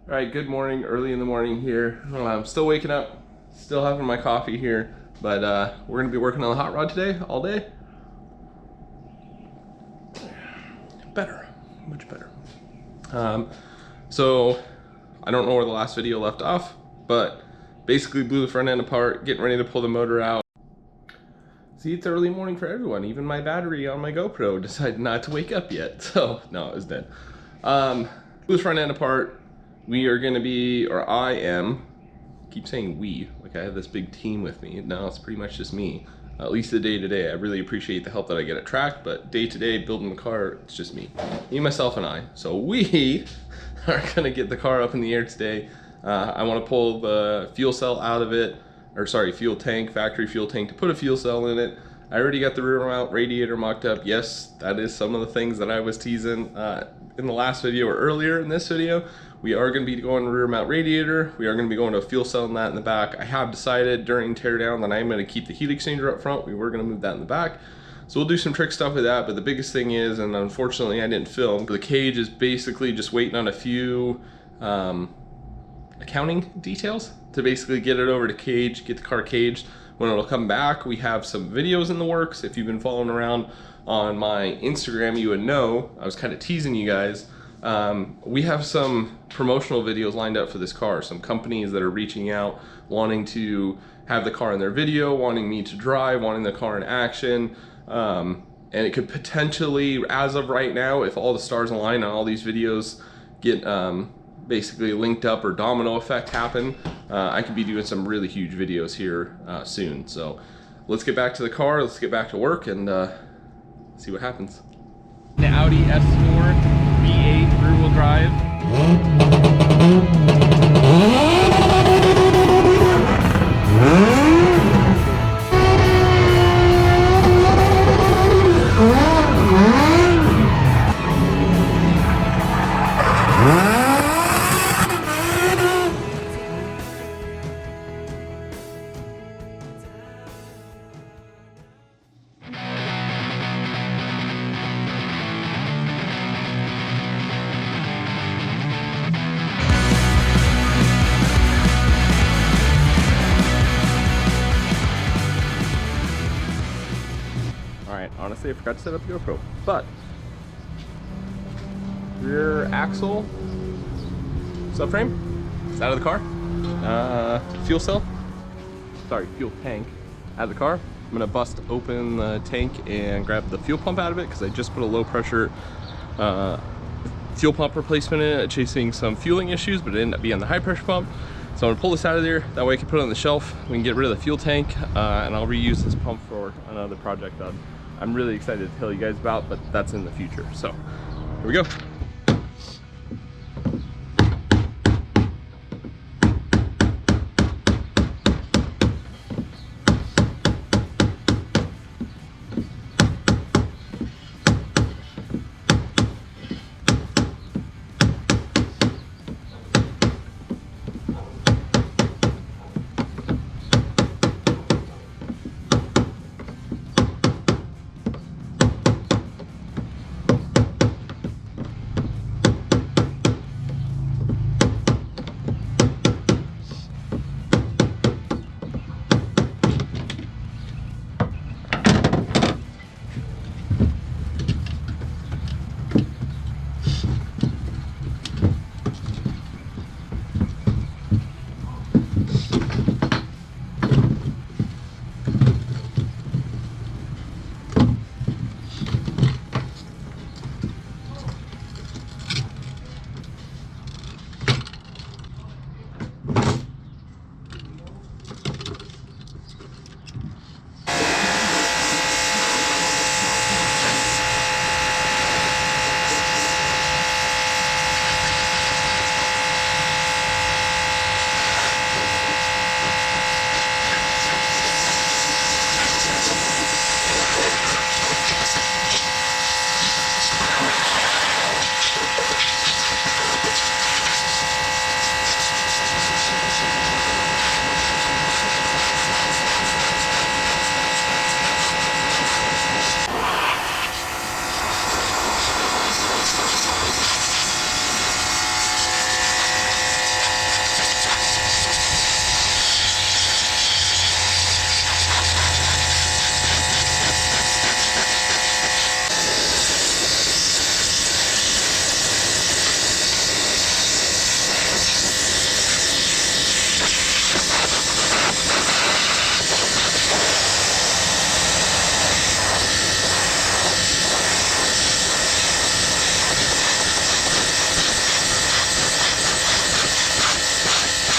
All right, good morning, early in the morning here. I'm still waking up, still having my coffee here, but we're gonna be working on the hot rod today, all day. Better, much better. So I don't know where the last video left off, but basically blew the front end apart, getting ready to pull the motor out. See, it's early morning for everyone. Even my battery on my GoPro decided not to wake up yet, so no, it was dead. Blew the front end apart. We are gonna be, or I am, keep saying we, like I have this big team with me. No, it's pretty much just me. At least the day to day. I really appreciate the help that I get at track, but day to day, building the car, it's just me. Me, myself, and I. So we are gonna get the car up in the air today. I wanna pull the fuel cell out of it, or sorry, fuel tank, factory fuel tank, to put a fuel cell in it. I already got the rear mount radiator mocked up. Yes, that is some of the things that I was teasing in the last video or earlier in this video. We are going to be going rear mount radiator. We are going to be going to a fuel cell in that in the back. I have decided during teardown that I'm going to keep the heat exchanger up front. We were going to move that in the back. So we'll do some trick stuff with that, but the biggest thing is, and unfortunately I didn't film, the cage is basically just waiting on a few accounting details to basically get it over to cage, get the car caged. When it'll come back, we have some videos in the works. If you've been following around on my Instagram, you would know, I was kind of teasing you guys. We have some promotional videos lined up for this car. Some companies that are reaching out, wanting to have the car in their video, wanting me to drive, wanting the car in action. And it could potentially, as of right now, if all the stars align and all these videos get basically linked up or domino effect happen, I could be doing some really huge videos here soon. So let's get back to the car, let's get back to work and see what happens. The Audi S4 V8 rear wheel drive. Honestly, I forgot to set up the GoPro, but rear axle, subframe, it's out of the car. Fuel cell, sorry, fuel tank out of the car. I'm gonna bust open the tank and grab the fuel pump out of it because I just put a low pressure fuel pump replacement in it, chasing some fueling issues, but it ended up being the high pressure pump. So I'm gonna pull this out of there, that way I can put it on the shelf, we can get rid of the fuel tank, and I'll reuse this pump for another project that I'm really excited to tell you guys about, but that's in the future. So here we go.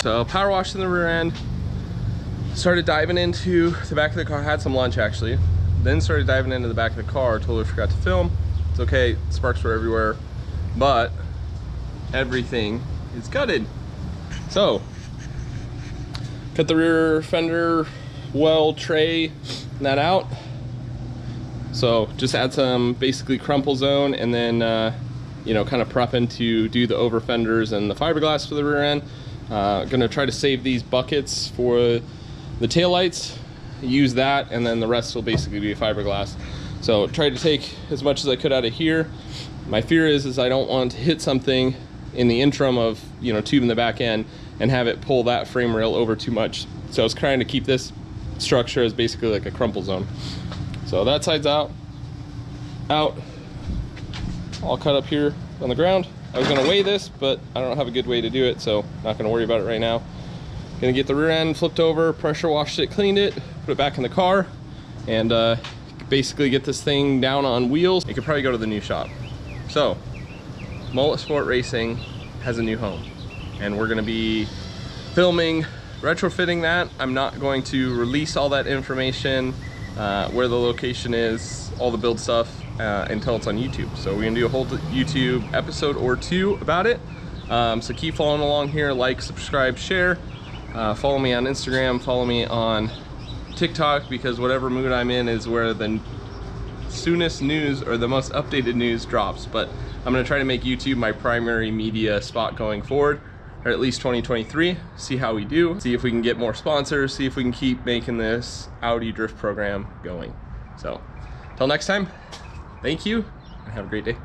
So power washed in the rear end, started diving into the back of the car, had some lunch actually, then started diving into the back of the car, totally forgot to film. It's okay, sparks were everywhere, but everything is gutted. So, cut the rear fender well tray that out. So just add some basically crumple zone, and then you know, kind of prepping to do the over fenders and the fiberglass for the rear end. Gonna try to save these buckets for the taillights, use that, and then the rest will basically be fiberglass. So try to take as much as I could out of here. My fear is I don't want to hit something in the interim of, you know, tubing the back end and have it pull that frame rail over too much. So I was trying to keep this structure as basically like a crumple zone. So that side's out, all cut up here on the ground. I was gonna weigh this, but I don't have a good way to do it, so not gonna worry about it right now. Gonna get the rear end flipped over, pressure washed it, cleaned it, put it back in the car, and basically get this thing down on wheels. It could probably go to the new shop. So, Mullet Sport Racing has a new home, and we're gonna be filming, retrofitting that. I'm not going to release all that information, where the location is, all the build stuff, until it's on YouTube. So we're gonna do a whole YouTube episode or two about it. So keep following along here, like, subscribe, share. Follow me on Instagram, follow me on TikTok, because whatever mood I'm in is where the soonest news or the most updated news drops. But I'm gonna try to make YouTube my primary media spot going forward, or at least 2023, see how we do, see if we can get more sponsors, see if we can keep making this Audi drift program going. So, till next time, thank you, and have a great day.